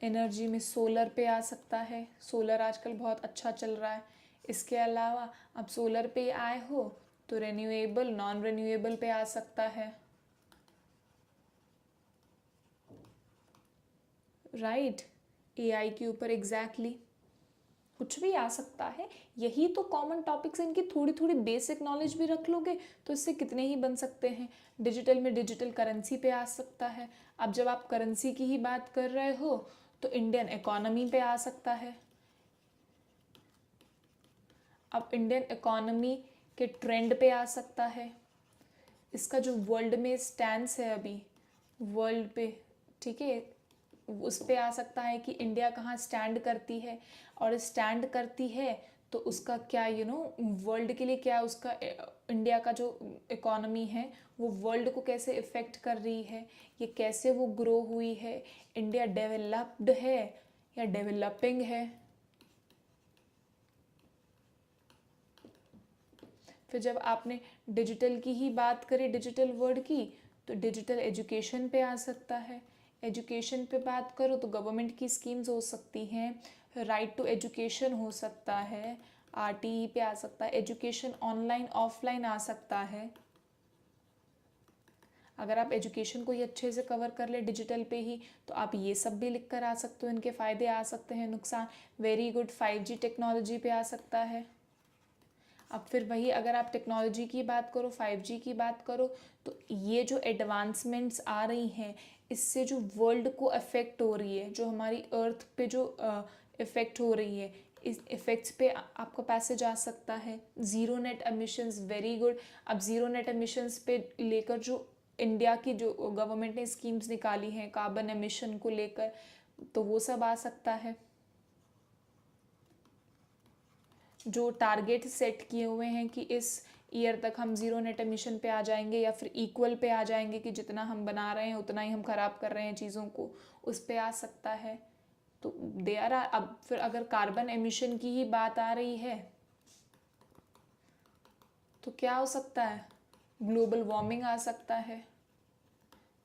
एनर्जी में सोलर पे आ सकता है, सोलर आजकल बहुत अच्छा चल रहा है। इसके अलावा अब सोलर पे आए हो तो रेन्यूएबल, नॉन रेन्यूएबल पे आ सकता है, राइट, एआई के ऊपर एग्जैक्टली कुछ भी आ सकता है। यही तो कॉमन टॉपिक्स हैं, इनकी थोड़ी थोड़ी बेसिक नॉलेज भी रख लोगे तो इससे कितने ही बन सकते हैं। डिजिटल में डिजिटल करेंसी पे आ सकता है। अब जब आप करेंसी की ही बात कर रहे हो तो इंडियन इकोनॉमी पे आ सकता है। अब इंडियन इकोनॉमी के ट्रेंड पे आ सकता है, इसका जो वर्ल्ड में स्टैंड्स है अभी वर्ल्ड पे, ठीक है, उस पे आ सकता है कि इंडिया कहाँ स्टैंड करती है, और स्टैंड करती है तो उसका क्या वर्ल्ड के लिए क्या उसका इंडिया का जो इकोनॉमी है वो वर्ल्ड को कैसे इफ़ेक्ट कर रही है, ये कैसे वो ग्रो हुई है, इंडिया डेवलप्ड है या डेवलपिंग है। फिर जब आपने डिजिटल की ही बात करी, डिजिटल वर्ड की, तो डिजिटल एजुकेशन पे आ सकता है। एजुकेशन पे बात करो तो गवर्नमेंट की स्कीम्स हो सकती हैं, राइट टू एजुकेशन हो सकता है, आरटीई पे आ सकता है, एजुकेशन ऑनलाइन ऑफलाइन आ सकता है। अगर आप एजुकेशन को ही अच्छे से कवर कर ले डिजिटल पे ही तो आप ये सब भी लिख कर आ सकते हो, इनके फ़ायदे आ सकते हैं, नुकसान, वेरी गुड 5G टेक्नोलॉजी पे आ सकता है। अब फिर वही अगर आप टेक्नोलॉजी की बात करो, 5G की बात करो, तो ये जो एडवांसमेंट्स आ रही हैं इससे जो वर्ल्ड को अफेक्ट हो रही है, जो हमारी अर्थ पे जो इफ़ेक्ट हो रही है, इस इफ़ेक्ट्स पे आपका पैसेज आ सकता है। Zero net emissions, very good. अब ज़ीरो नेट एमिशंस पे लेकर जो इंडिया की जो गवर्नमेंट ने स्कीम्स निकाली हैं कार्बन एमिशन को लेकर, तो वो सब आ सकता है। जो टारगेट सेट किए हुए हैं कि इस ईयर तक हम ज़ीरो नेट एमिशन पे आ जाएंगे या फिर इक्वल पे आ जाएंगे, कि जितना हम बना रहे हैं उतना ही हम ख़राब कर रहे हैं चीज़ों को, उस पे आ सकता है। तो दे आर अब फिर अगर कार्बन एमिशन की ही बात आ रही है तो क्या हो सकता है, ग्लोबल वार्मिंग आ सकता है,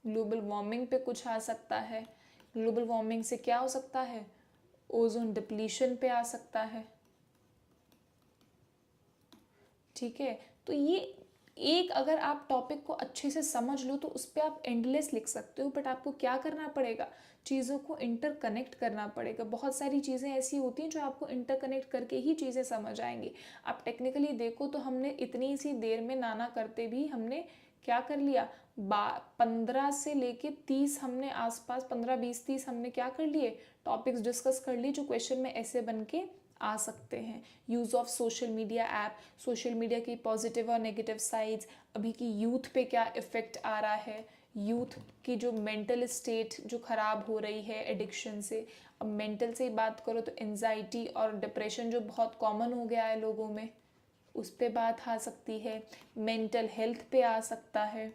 ग्लोबल वार्मिंग पे कुछ आ सकता है। ग्लोबल वार्मिंग से क्या हो सकता है, ओजोन डिप्लीशन पे आ सकता है, ठीक है। तो ये एक अगर आप टॉपिक को अच्छे से समझ लो तो उस पर आप एंडलेस लिख सकते हो, बट आपको क्या करना पड़ेगा, चीज़ों को इंटरकनेक्ट करना पड़ेगा। बहुत सारी चीज़ें ऐसी होती हैं जो आपको इंटरकनेक्ट करके ही चीज़ें समझ आएंगी। आप टेक्निकली देखो तो हमने इतनी सी देर में नाना करते भी हमने क्या कर लिया, 15 से लेके 30 हमने आसपास, 15 20 30 हमने क्या कर लिए, टॉपिक्स डिस्कस कर लिए जो क्वेश्चन में ऐसे बन के आ सकते हैं। Use of social media app, social media की पॉजिटिव और नेगेटिव साइड्स, अभी की यूथ पे क्या इफ़ेक्ट आ रहा है, यूथ की जो मेंटल स्टेट जो ख़राब हो रही है एडिक्शन से। अब मेंटल से ही बात करो तो एनजाइटी और डिप्रेशन जो बहुत कॉमन हो गया है लोगों में, उस पे बात आ सकती है। मेंटल हेल्थ पे आ सकता है।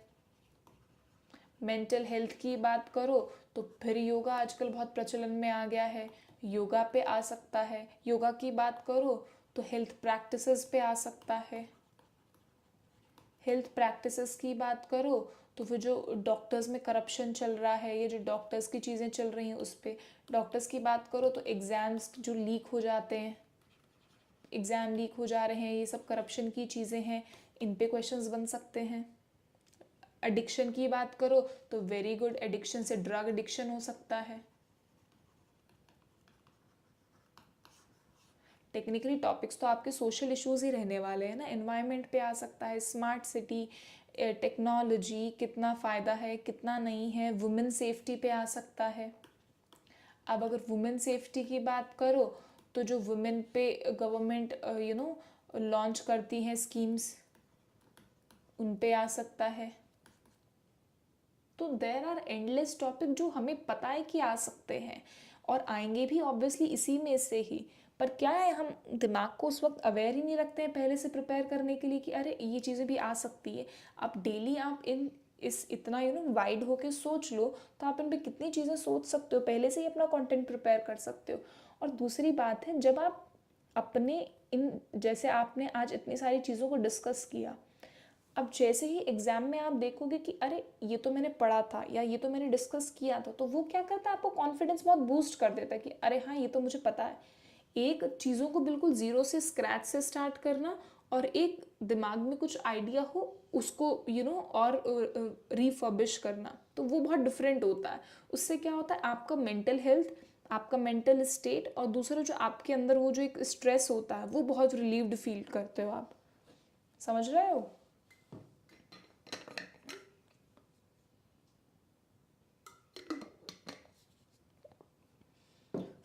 मेंटल हेल्थ की बात करो तो फिर योगा आजकल बहुत प्रचलन में आ गया है, योगा पे आ सकता है। योगा की बात करो तो हेल्थ प्रैक्टिसेस पे आ सकता है। हेल्थ प्रैक्टिसेस की बात करो तो फिर जो डॉक्टर्स में करप्शन चल रहा है, ये जो डॉक्टर्स की चीज़ें चल रही हैं उस पर। डॉक्टर्स की बात करो तो एग्ज़ाम्स जो लीक हो जाते हैं, एग्ज़ाम लीक हो जा रहे हैं, ये सब करप्शन की चीज़ें हैं, इन पे क्वेश्चंस बन सकते हैं। एडिक्शन की बात करो तो वेरी गुड, एडिक्शन से ड्रग एडिक्शन हो सकता है। टेक्निकली टॉपिक्स तो आपके सोशल इश्यूज ही रहने वाले हैं ना। एनवायरनमेंट पे आ सकता है, स्मार्ट सिटी, टेक्नोलॉजी, कितना फ़ायदा है कितना नहीं है, वुमेन सेफ्टी पे आ सकता है। अब अगर वुमेन सेफ्टी की बात करो तो जो वुमेन पे गवर्नमेंट लॉन्च करती हैं स्कीम्स, उन पे आ सकता है। तो देर आर एंडलेस टॉपिक जो हमें पता है कि आ सकते हैं और आएंगे भी ऑब्वियसली इसी में से ही। पर क्या है, हम दिमाग को उस वक्त अवेयर ही नहीं रखते हैं पहले से प्रिपेयर करने के लिए कि अरे ये चीज़ें भी आ सकती है। अब डेली आप इन इस इतना वाइड होके सोच लो तो आप इन पे कितनी चीज़ें सोच सकते हो, पहले से ही अपना कंटेंट प्रिपेयर कर सकते हो। और दूसरी बात है, जब आप अपने इन जैसे आपने आज इतनी सारी चीज़ों को डिस्कस किया, अब जैसे ही एग्ज़ाम में आप देखोगे कि अरे ये तो मैंने पढ़ा था या ये तो मैंने डिस्कस किया था, तो वो क्या करता है, आपको कॉन्फिडेंस बहुत बूस्ट कर देता है कि अरे हाँ ये तो मुझे पता है। एक चीज़ों को बिल्कुल ज़ीरो से स्क्रैच से स्टार्ट करना और एक दिमाग में कुछ आइडिया हो उसको और रिफर्बिश करना, तो वो बहुत डिफरेंट होता है। उससे क्या होता है, आपका मेंटल हेल्थ, आपका मेंटल स्टेट और दूसरा जो आपके अंदर वो जो एक स्ट्रेस होता है वो बहुत रिलीव्ड फील करते हो आप। समझ रहे हो?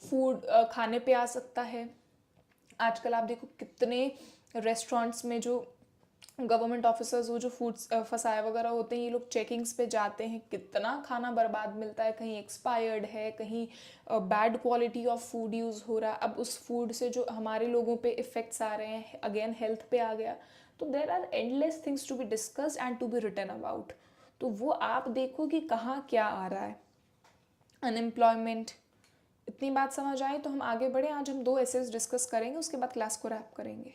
फूड खाने पे आ सकता है। आजकल आप देखो कितने रेस्टोरेंट्स में जो गवर्नमेंट ऑफिसर्स वो जो फूड्स फसाए वगैरह होते हैं, ये लोग चेकिंग्स पे जाते हैं, कितना खाना बर्बाद मिलता है, कहीं एक्सपायर्ड है, कहीं bad quality of food use हो रहा है। अब उस फूड से जो हमारे लोगों पे इफ़ेक्ट्स आ रहे हैं, अगेन हेल्थ पे आ गया। तो there are endless things to be discussed and to be written about. तो वो आप देखो कि कहाँ क्या आ रहा है। अनएम्प्लॉयमेंट, इतनी बात समझ आई तो हम आगे बढ़े। आज हम 2 एसेज डिस्कस करेंगे, उसके बाद क्लास को रैप करेंगे।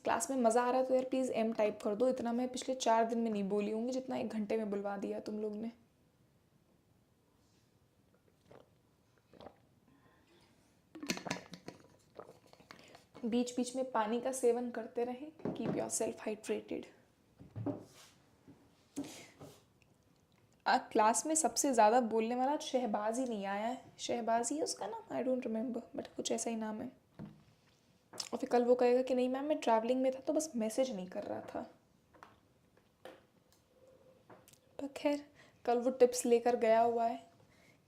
क्लास में मज़ा आ रहा है तो यार प्लीज़ एम टाइप कर दो, इतना मैं पिछले 4 दिन में नहीं बोली होंगी जितना 1 घंटे में बुलवा दिया तुम लोग ने। बीच बीच में पानी का सेवन करते रहें, keep your self hydrated. Class में सबसे ज़्यादा बोलने वाला शहबाज ही नहीं आया है। शहबाज ही है उसका नाम, आई डोंट रिमेंबर, बट कुछ ऐसा ही नाम है। और फिर कल वो कहेगा कि नहीं मैम मैं ट्रैवलिंग में था तो बस मैसेज नहीं कर रहा था। पर खैर कल वो टिप्स लेकर गया हुआ है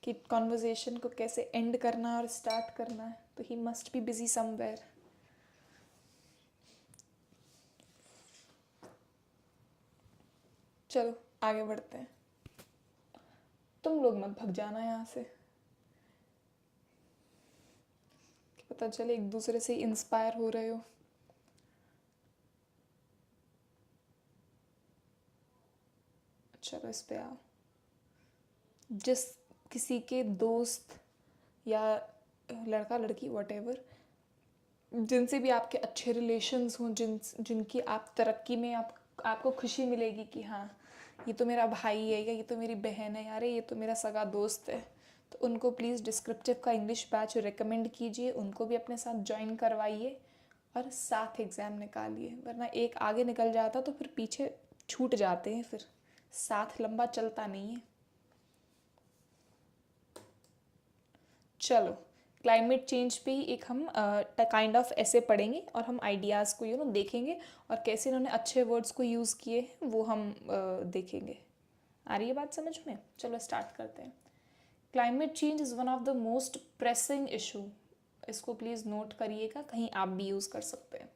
कि कॉन्वर्जेशन को कैसे एंड करना और स्टार्ट करना है, तो he must be busy somewhere. चलो आगे बढ़ते हैं। तुम लोग मत भग जाना यहाँ से, पता चले एक दूसरे से इंस्पायर हो रहे हो। चलो इस पे आओ। जिस किसी के दोस्त या लड़का लड़की वटेवर जिनसे भी आपके अच्छे रिलेशंस हों, जिनकी आप तरक्की में आपको खुशी मिलेगी कि हाँ ये तो मेरा भाई है या ये तो मेरी बहन है, यार ये तो मेरा सगा दोस्त है, तो उनको प्लीज़ डिस्क्रिप्टिव का इंग्लिश बैच रिकमेंड कीजिए, उनको भी अपने साथ ज्वाइन करवाइए और साथ एग्ज़ाम निकालिए। वरना एक आगे निकल जाता तो फिर पीछे छूट जाते हैं, फिर साथ लंबा चलता नहीं है। चलो क्लाइमेट चेंज पे ही एक हम काइंड ऑफ ऐसे पढ़ेंगे और हम आइडियाज़ को देखेंगे और कैसे इन्होंने अच्छे वर्ड्स को यूज़ किए हैं वो हम देखेंगे। आ रही है बात समझ में? चलो स्टार्ट करते हैं। Climate change is one of the most pressing issue. इसको प्लीज़ नोट करिएगा, कहीं आप भी यूज़ कर सकते हैं।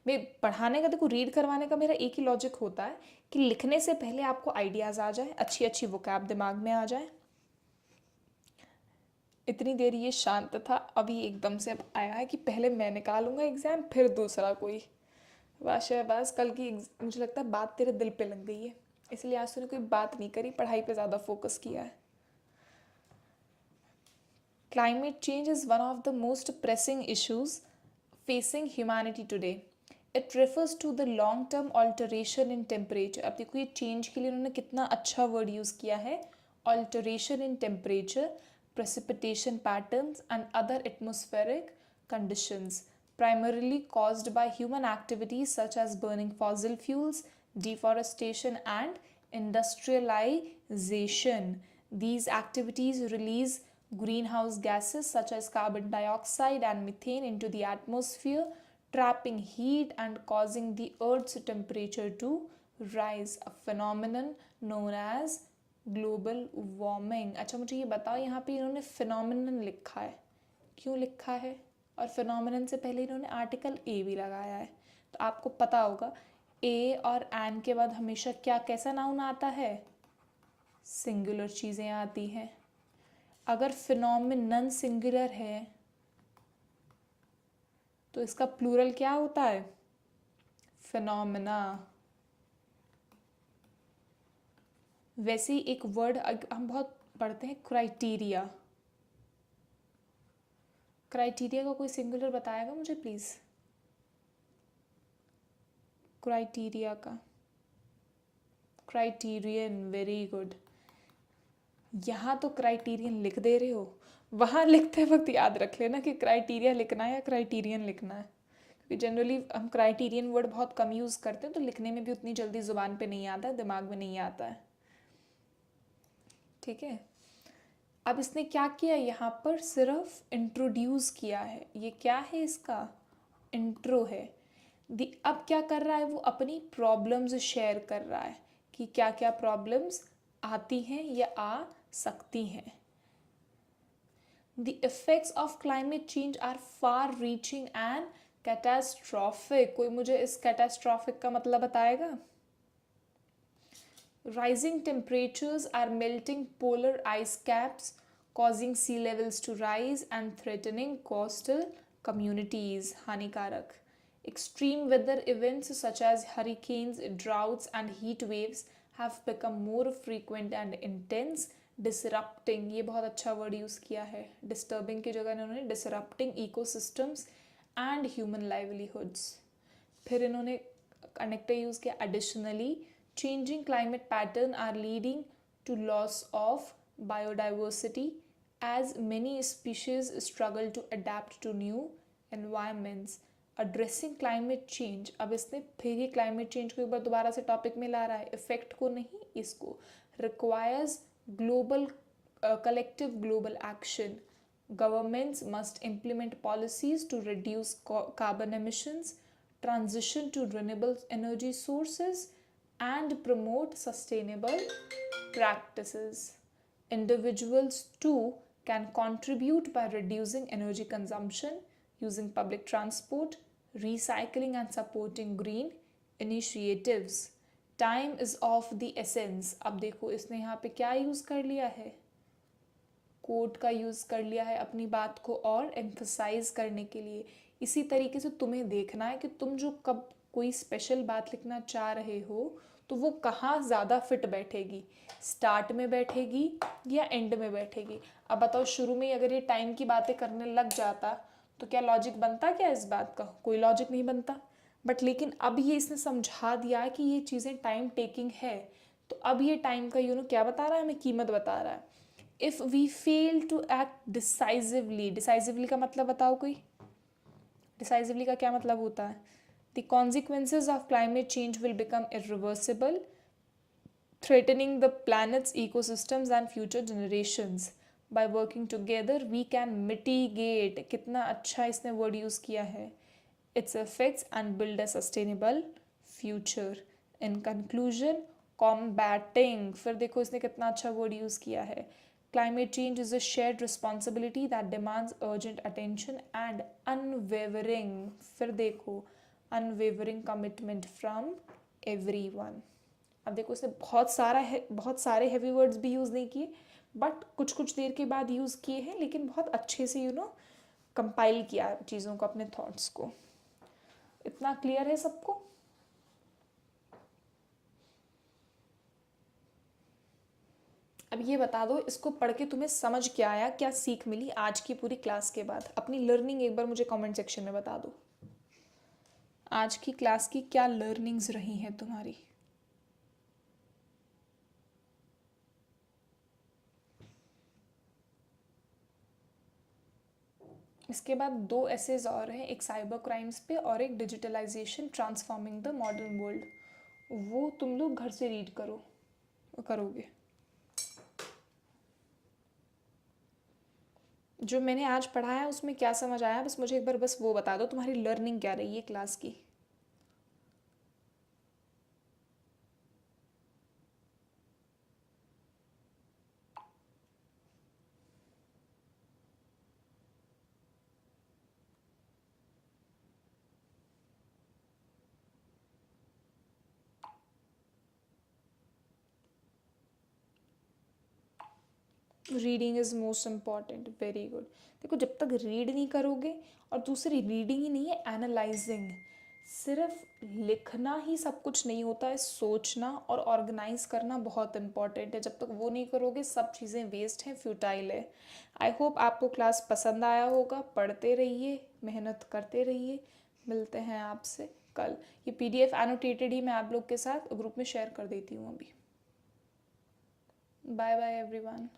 मैं पढ़ाने का, देखो रीड करवाने का मेरा एक ही लॉजिक होता है कि लिखने से पहले आपको आइडियाज़ आ जाए, अच्छी अच्छी वोकैब दिमाग में आ जाए। इतनी देर ये शांत था, अभी एकदम से अब आया है कि पहले मैं निकालूंगा एग्ज़ाम फिर दूसरा कोई। वाह शहबाज, कल की मुझे लगता है बात तेरे दिल पे लग गई है, इसलिए आज तूने कोई बात नहीं करी, पढ़ाई पे ज़्यादा फोकस किया है। Climate change is one of the most pressing issues facing humanity today. It refers to the long term alteration in temperature. अब देखो ये change के लिए उन्होंने कितना अच्छा word use किया है, alteration in temperature, precipitation patterns and other atmospheric conditions primarily caused by human activities such as burning fossil fuels, deforestation and industrialization. These activities release greenhouse gases such as carbon dioxide and methane into the atmosphere, trapping heat and causing the Earth's temperature to rise, a phenomenon known as global warming. अच्छा मुझे ये बताओ, यहाँ पे इन्होंने phenomenon लिखा है, क्यों लिखा है? और फिनोमिनन से पहले इन्होंने आर्टिकल ए भी लगाया है, तो आपको पता होगा ए और एन के बाद हमेशा क्या कैसा नाउन आता है, सिंगुलर चीज़ें आती हैं। अगर फिनोमिनन सिंगुलर है तो इसका प्लूरल क्या होता है, फिनोमिना। वैसे ही एक वर्ड हम बहुत पढ़ते हैं, क्राइटेरिया। क्राइटेरिया का कोई सिंगुलर बताएगा मुझे प्लीज़, क्राइटेरिया का, क्राइटेरियन, वेरी गुड। यहाँ तो क्राइटेरियन लिख दे रहे हो, वहाँ लिखते वक्त याद रख लेना कि क्राइटेरिया लिखना है या क्राइटेरियन लिखना है, क्योंकि जनरली हम क्राइटेरियन वर्ड बहुत कम यूज़ करते हैं, तो लिखने में भी उतनी जल्दी ज़ुबान पे नहीं आता है, दिमाग में नहीं आता है। ठीक है, अब इसने क्या किया, यहाँ पर सिर्फ इंट्रोड्यूस किया है। ये क्या है, इसका इंट्रो है। अब क्या कर रहा है, वो अपनी प्रॉब्लम्स शेयर कर रहा है कि क्या क्या प्रॉब्लम्स आती हैं या आ सकती हैं। The effects of climate change are far reaching and catastrophic। कोई मुझे इस catastrophic का मतलब बताएगा? Rising temperatures are melting polar ice caps, causing sea levels to rise and threatening coastal communities। हानिकारक। Extreme weather events such as hurricanes, droughts, and heat waves have become more frequent and intense, disrupting, ये बहुत अच्छा word use किया है। Disturbing की जगह इन्होंने disrupting ecosystems and human livelihoods. फिर इन्होंने कनेक्टर यूज़ किया, additionally changing climate pattern are leading to loss of biodiversity as many species struggle to adapt to new environments. Addressing climate change, अब इसने फिर ही क्लाइमेट चेंज को एक बार दोबारा से टॉपिक में ला रहा है, इफेक्ट को नहीं, इसको। Requires global collective global action. Governments must implement policies to reduce carbon emissions, transition to renewable energy sources, and promote sustainable practices. Individuals too can contribute by reducing energy consumption, using public transport, recycling, and supporting green initiatives. Time is of the essence. अब देखो इसने यहाँ पे क्या use कर लिया है, coat का यूज़ कर लिया है अपनी बात को और एम्फसाइज करने के लिए। इसी तरीके से तुम्हें देखना है कि तुम जो कब कोई स्पेशल बात लिखना चाह रहे हो तो वो कहाँ ज़्यादा फिट बैठेगी, स्टार्ट में बैठेगी या एंड में बैठेगी। अब बताओ, शुरू में ही अगर ये टाइम की बातें करने लग जाता तो क्या लॉजिक बनता, क्या इस बात का कोई लॉजिक नहीं बनता। बट लेकिन अब ये इसने समझा दिया कि ये चीज़ें टाइम टेकिंग है, तो अब ये टाइम का क्या बता रहा है, हमें कीमत बता रहा है। If we fail to act decisively, decisively का मतलब बताओ कोई, डिसाइसिवली का क्या मतलब होता है, the consequences of climate change will become irreversible, threatening the planet's ecosystems and future generations. By working together we can mitigate, कितना अच्छा इसने वर्ड यूज़ किया है, its effects and build a sustainable future. In conclusion, combating, फिर देखो इसने कितना अच्छा वर्ड यूज़ किया है, climate change is a shared responsibility that demands urgent attention and unwavering, फिर देखो unwavering commitment from everyone. अब देखो इसने बहुत सारे हैवी वर्ड्स भी यूज़ नहीं किए, बट कुछ कुछ देर के बाद यूज़ किए हैं, लेकिन बहुत अच्छे से कंपाइल किया चीज़ों को, अपने थॉट्स को। इतना क्लियर है सबको? अब ये बता दो, इसको पढ़ के तुम्हें समझ क्या आया, क्या सीख मिली आज की पूरी क्लास के बाद? अपनी लर्निंग एक बार मुझे कमेंट सेक्शन में बता दो, आज की क्लास की क्या लर्निंग्स रही हैं तुम्हारी। इसके बाद 2 एसेज और हैं, एक साइबर क्राइम्स पे और एक digitalisation transforming the modern world. वो तुम लोग घर से रीड करोगे। जो मैंने आज पढ़ाया है उसमें क्या समझ आया, बस मुझे एक बार बस वो बता दो, तुम्हारी लर्निंग क्या रही है क्लास की। Reading is most important, very good. देखो जब तक रीड नहीं करोगे, और दूसरी रीडिंग ही नहीं है, एनालाइजिंग। सिर्फ लिखना ही सब कुछ नहीं होता है, सोचना और ऑर्गेनाइज करना बहुत इंपॉर्टेंट है। जब तक वो नहीं करोगे सब चीज़ें वेस्ट हैं, फ्यूटाइल है। आई होप आपको क्लास पसंद आया होगा। पढ़ते रहिए, मेहनत करते रहिए। मिलते हैं आपसे कल। ये PDF एनोटेटेड ही मैं आप लोग के साथ ग्रुप में शेयर कर देती हूँ अभी। Bye bye everyone.